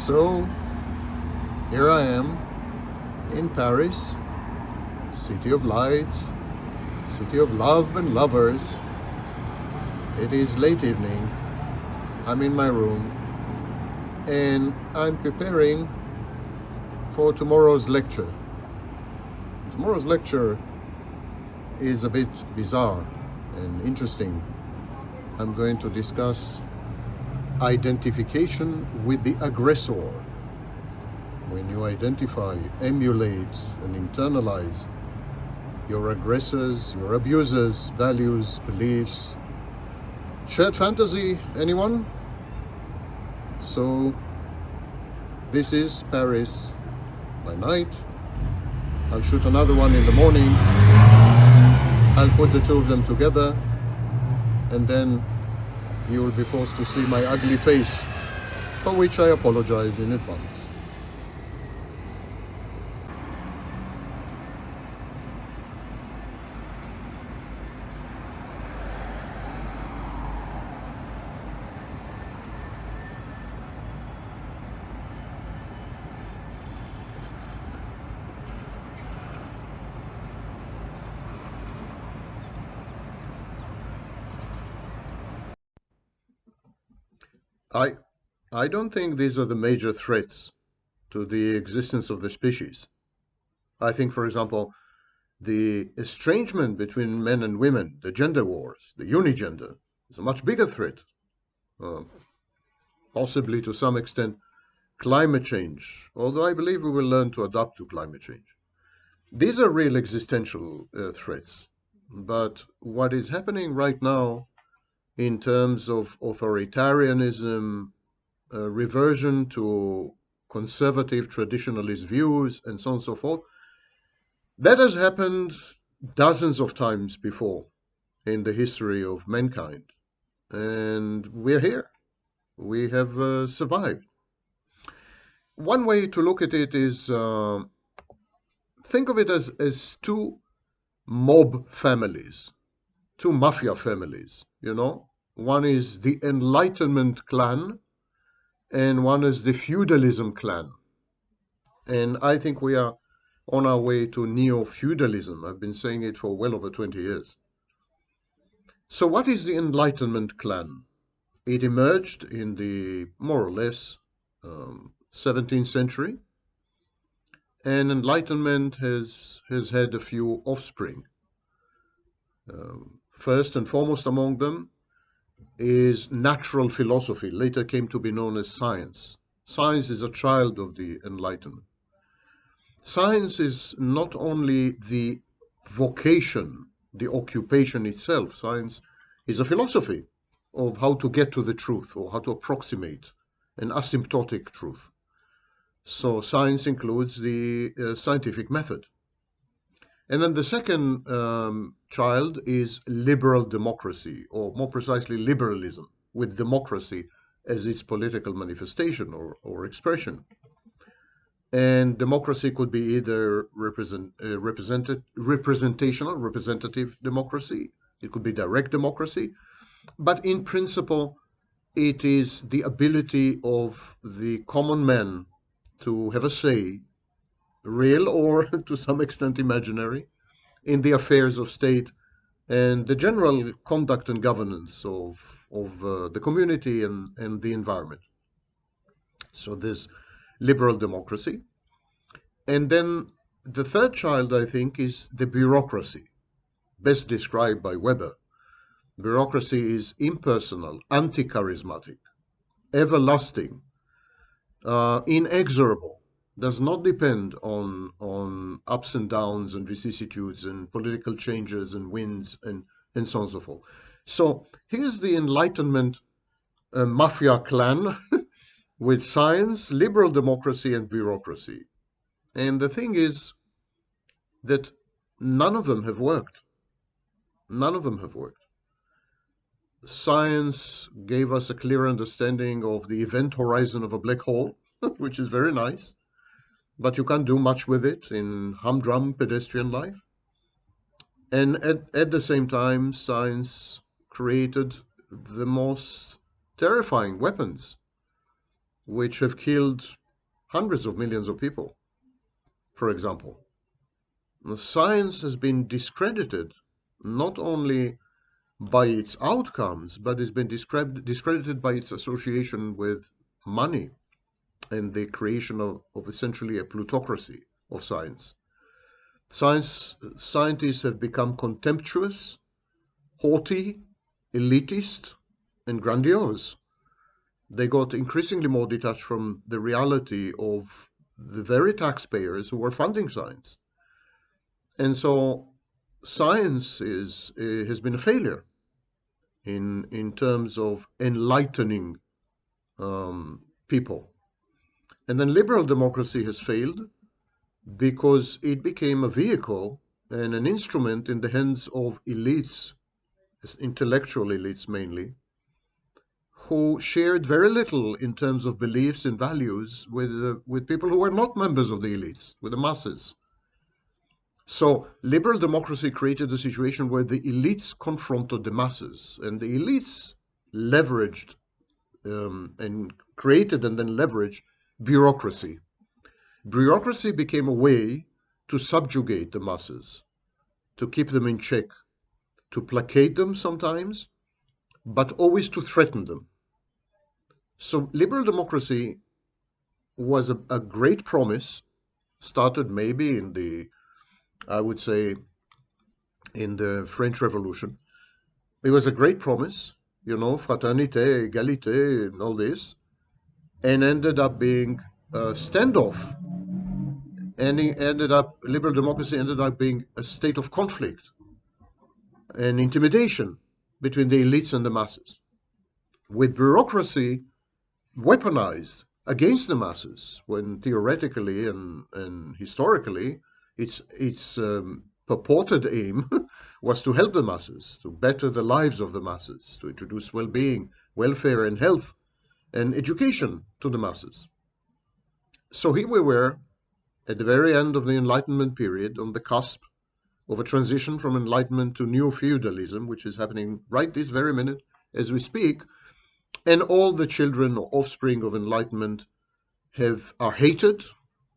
So here I am in Paris, city of lights, city of love and lovers. It is late evening. I'm in my room and I'm preparing for tomorrow's lecture. Tomorrow's lecture is a bit bizarre and interesting. I'm going to discuss identification with the aggressor. When you identify, emulate, and internalize your aggressors, your abusers, values, beliefs, shared fantasy, anyone? So this is Paris by night. I'll shoot another one in the morning. I'll put the two of them together, and then you will be forced to see my ugly face, for which I apologize in advance. I don't think these are the major threats to the existence of the species. I think, for example, the estrangement between men and women, the gender wars, the unigender, is a much bigger threat. Uh, Possibly to some extent climate change, although I believe we will learn to adapt to climate change. These are real existential threats. But what is happening right now in terms of authoritarianism, reversion to conservative traditionalist views, and so on and so forth, that has happened dozens of times before in the history of mankind. And we're here. We have survived. One way to look at it is think of it as two mob families, two mafia families, you know. One is the Enlightenment clan, and one is the feudalism clan. And I think we are on our way to Neo-Feudalism. I've been saying it for well over 20 years. So what is the Enlightenment clan? It emerged in the more or less 17th century, and Enlightenment has had a few offspring. First and foremost among them is natural philosophy, later came to be known as science. Science is a child of the Enlightenment. Science is not only the vocation, the occupation itself. Science is a philosophy of how to get to the truth or how to approximate an asymptotic truth. So science includes the scientific method. And then the second child is liberal democracy, or more precisely liberalism, with democracy as its political manifestation or expression. And democracy could be either representational, representative democracy, it could be direct democracy, but in principle, it is the ability of the common man to have a say, real or to some extent imaginary, in the affairs of state and the general conduct and governance of the community and the environment. So there's liberal democracy. And then the third child, I think, is the bureaucracy, best described by Weber. Bureaucracy is impersonal, anti-charismatic, everlasting, inexorable, does not depend on ups and downs and vicissitudes and political changes and winds and so on and so forth. So here's the Enlightenment mafia clan with science, liberal democracy, and bureaucracy. And the thing is that none of them have worked. None of them have worked. Science gave us a clear understanding of the event horizon of a black hole, which is very nice, but you can't do much with it in humdrum pedestrian life. And at the same time, science created the most terrifying weapons. which have killed hundreds of millions of people, for example. Science has been discredited not only by its outcomes, but it's been discredited by its association with money and the creation of essentially a plutocracy of science. Scientists have become contemptuous, haughty, elitist, and grandiose. They got increasingly more detached from the reality of the very taxpayers who were funding science. And so science has been a failure in terms of enlightening people. And then liberal democracy has failed because it became a vehicle and an instrument in the hands of elites, intellectual elites mainly, who shared very little in terms of beliefs and values with people who were not members of the elites, with the masses. So liberal democracy created a situation where the elites confronted the masses, and the elites leveraged and created and then leveraged bureaucracy. Bureaucracy became a way to subjugate the masses, to keep them in check, to placate them sometimes, but always to threaten them. So liberal democracy was a great promise, started maybe I would say, in the French Revolution. It was a great promise, fraternité, égalité, and all this, and ended up being a standoff. And liberal democracy ended up being a state of conflict and intimidation between the elites and the masses, with bureaucracy weaponized against the masses, when theoretically and historically its purported aim was to help the masses, to better the lives of the masses, to introduce well-being, welfare, and health and education to the masses. So here we were at the very end of the Enlightenment period, on the cusp of a transition from Enlightenment to Neo-Feudalism, which is happening right this very minute as we speak. And all the children or offspring of Enlightenment are hated,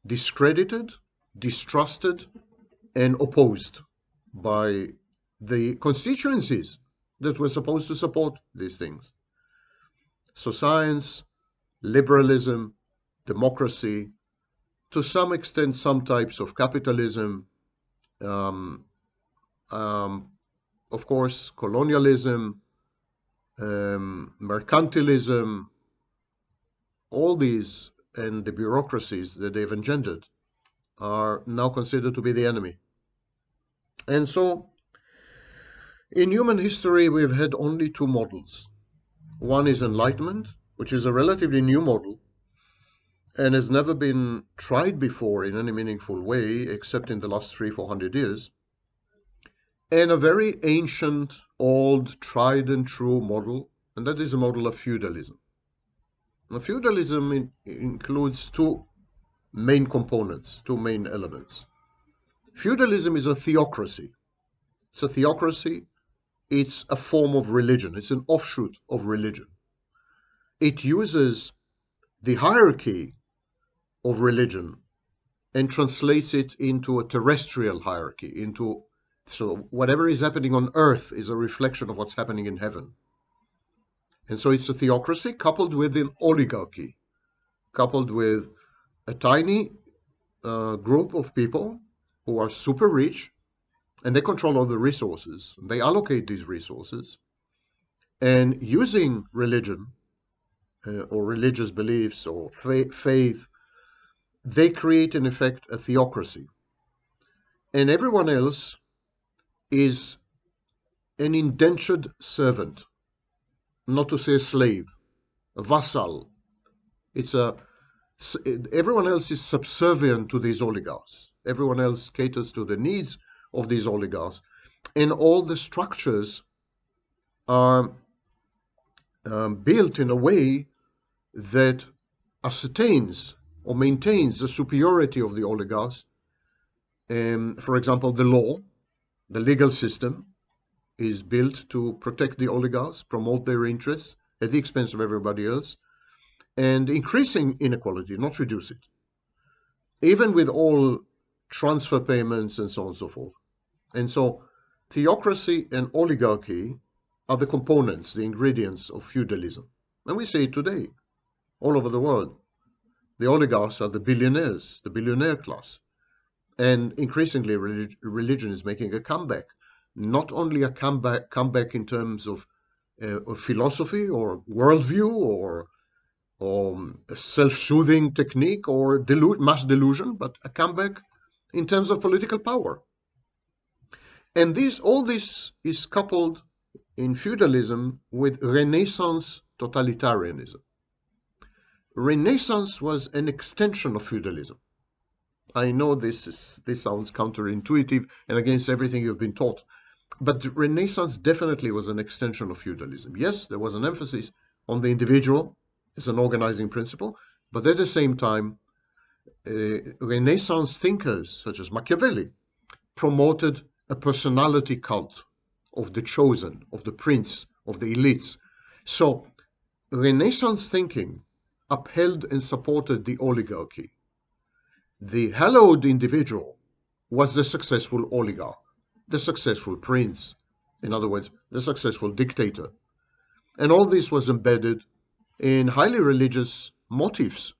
discredited, distrusted, and opposed by the constituencies that were supposed to support these things. So science, liberalism, democracy, to some extent some types of capitalism, of course colonialism, mercantilism, all these and the bureaucracies that they've engendered are now considered to be the enemy. And so in human history we've had only two models. One is Enlightenment, which is a relatively new model and has never been tried before in any meaningful way except in the last 300-400 years, and a very ancient, old, tried and true model, and that is a model of feudalism. Now, feudalism includes two main components, two main elements. Feudalism is a theocracy. It's a theocracy. It's a form of religion. It's an offshoot of religion. It uses the hierarchy of religion and translates it into a terrestrial hierarchy, so whatever is happening on earth is a reflection of what's happening in heaven. And so it's a theocracy coupled with an oligarchy, coupled with a tiny group of people who are super rich, and they control all the resources. They allocate these resources, and using religion or religious beliefs or faith, they create in effect a theocracy. And everyone else is an indentured servant, not to say a slave, a vassal. Everyone else is subservient to these oligarchs. Everyone else caters to the needs of these oligarchs. And all the structures are built in a way that ascertains or maintains the superiority of the oligarchs. For example, the law, the legal system, is built to protect the oligarchs, promote their interests at the expense of everybody else. and increasing inequality, not reduce it, even with all transfer payments and so on and so forth. And so theocracy and oligarchy are the components, the ingredients of feudalism. And we see it today all over the world. The oligarchs are the billionaires, the billionaire class. And increasingly, religion is making a comeback. Not only a comeback in terms of philosophy or worldview or a self-soothing technique or mass delusion, but a comeback in terms of political power. And all this is coupled in feudalism with Renaissance totalitarianism. Renaissance was an extension of feudalism. I know this sounds counterintuitive and against everything you've been taught, but Renaissance definitely was an extension of feudalism. Yes, there was an emphasis on the individual as an organizing principle, but at the same time, Renaissance thinkers such as Machiavelli promoted a personality cult of the chosen, of the prince, of the elites. So Renaissance thinking upheld and supported the oligarchy. The hallowed individual was the successful oligarch, the successful prince, in other words, the successful dictator. And all this was embedded in highly religious motifs.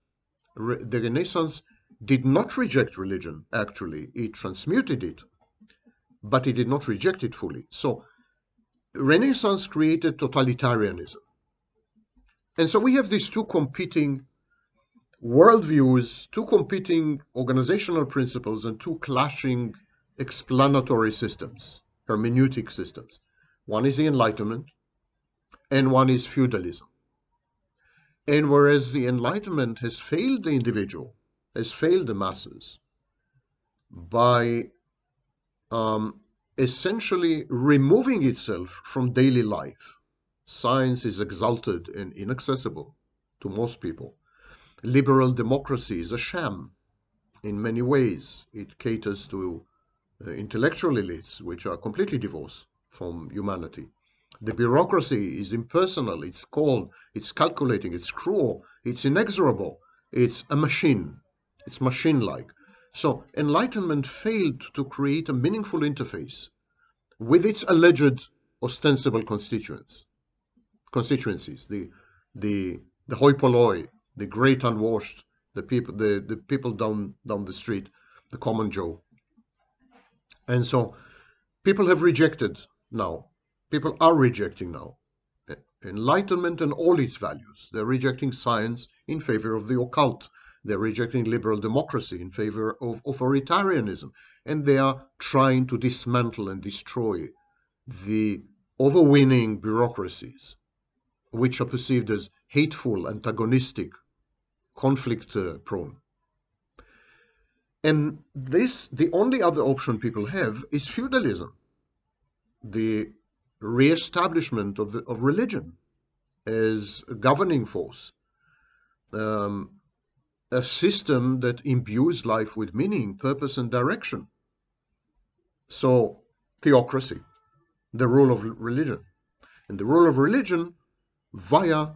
The Renaissance did not reject religion, actually. It transmuted it, but it did not reject it fully. So Renaissance created totalitarianism. And so we have these two competing worldviews, two competing organizational principles, and two clashing explanatory systems, hermeneutic systems. One is the Enlightenment, and one is feudalism. And whereas the Enlightenment has failed the individual, has failed the masses, by essentially removing itself from daily life. Science is exalted and inaccessible to most people. Liberal democracy is a sham in many ways. It caters to intellectual elites, which are completely divorced from humanity. The bureaucracy is impersonal, it's cold, it's calculating, it's cruel, it's inexorable, it's a machine, it's machine-like. So Enlightenment failed to create a meaningful interface with its alleged ostensible constituencies, the hoi polloi, the great unwashed, the people down the street, the common Joe. And so people have rejected now. People are rejecting now Enlightenment and all its values. They're rejecting science in favor of the occult. They're rejecting liberal democracy in favor of authoritarianism. And they are trying to dismantle and destroy the overweening bureaucracies, which are perceived as hateful, antagonistic, conflict-prone. And the only other option people have is feudalism, the re-establishment of religion as a governing force, a system that imbues life with meaning, purpose, and direction. So, theocracy, the rule of religion, and the rule of religion via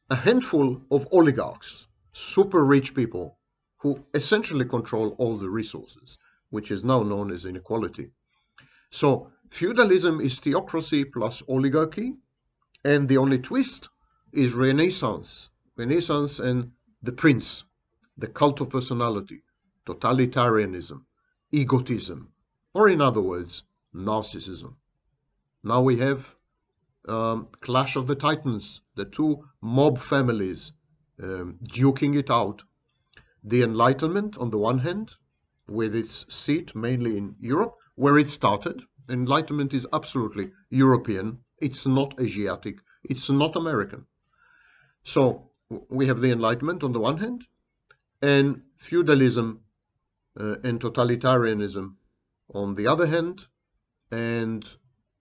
a handful of oligarchs, super rich people who essentially control all the resources, which is now known as inequality. So feudalism is theocracy plus oligarchy, and the only twist is Renaissance. Renaissance and the prince, the cult of personality, totalitarianism, egotism, or in other words, narcissism. Now we have Clash of the Titans, the two mob families duking it out. The Enlightenment, on the one hand, with its seat mainly in Europe, where it started. Enlightenment is absolutely European. It's not Asiatic. It's not American. So we have the Enlightenment on the one hand, and feudalism and totalitarianism on the other hand. And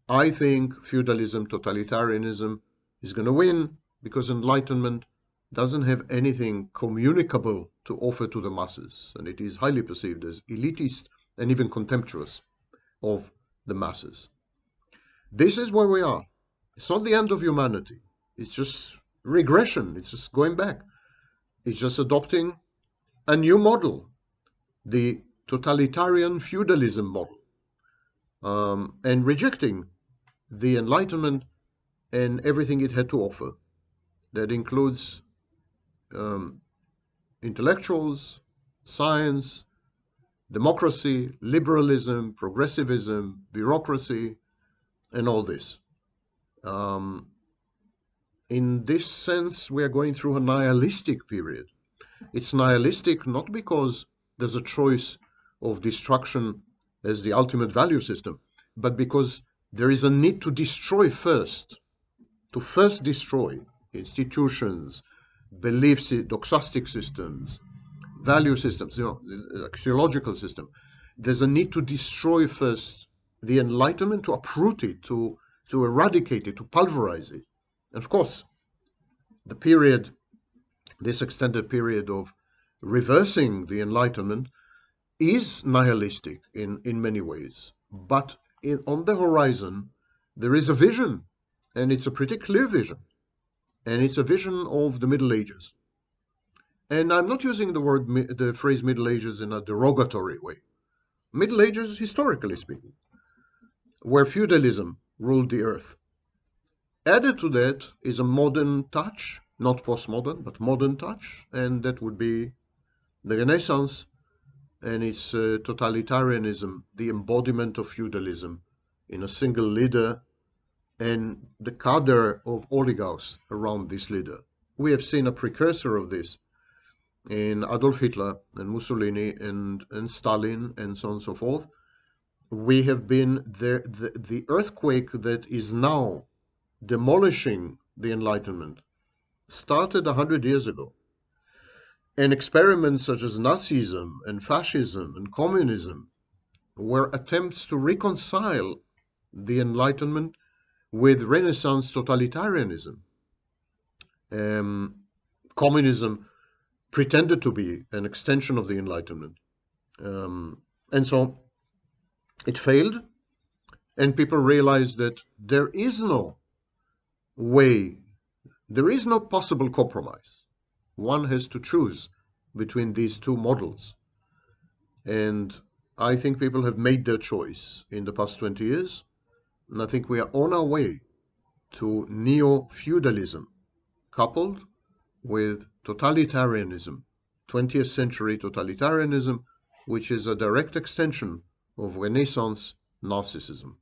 I think feudalism, totalitarianism is going to win because Enlightenment doesn't have anything communicable to offer to the masses, and it is highly perceived as elitist and even contemptuous of the masses. This is where we are. It's not the end of humanity. It's just regression. It's just going back. It's just adopting a new model, the totalitarian feudalism model, and rejecting the Enlightenment and everything it had to offer. That includes um, intellectuals, science, democracy, liberalism, progressivism, bureaucracy, and all this. Um, in this sense, we are going through a nihilistic period. It's nihilistic not because there's a choice of destruction as the ultimate value system, but because there is a need to destroy first, to first destroy institutions, beliefs, doxastic systems, value systems, the axiological system. There's a need to destroy first the Enlightenment, to uproot it, to eradicate it, to pulverize it. And of course, the period, this extended period of reversing the Enlightenment is nihilistic in many ways. But on the horizon, there is a vision, and it's a pretty clear vision. And it's a vision of the Middle Ages. And I'm not using the phrase Middle Ages in a derogatory way. Middle Ages, historically speaking, where feudalism ruled the earth. Added to that is a modern touch, not postmodern, but modern touch, and that would be the Renaissance and its totalitarianism, the embodiment of feudalism in a single leader and the cadre of oligarchs around this leader. We have seen a precursor of this in Adolf Hitler and Mussolini and Stalin and so on and so forth. We have been the earthquake that is now demolishing the Enlightenment started 100 years ago. And experiments such as Nazism and fascism and communism were attempts to reconcile the Enlightenment with Renaissance totalitarianism. Communism pretended to be an extension of the Enlightenment. And so it failed, and people realized that there is no way, there is no possible compromise. One has to choose between these two models. And I think people have made their choice in the past 20 years. And I think we are on our way to Neo-Feudalism, coupled with totalitarianism, 20th century totalitarianism, which is a direct extension of Renaissance narcissism.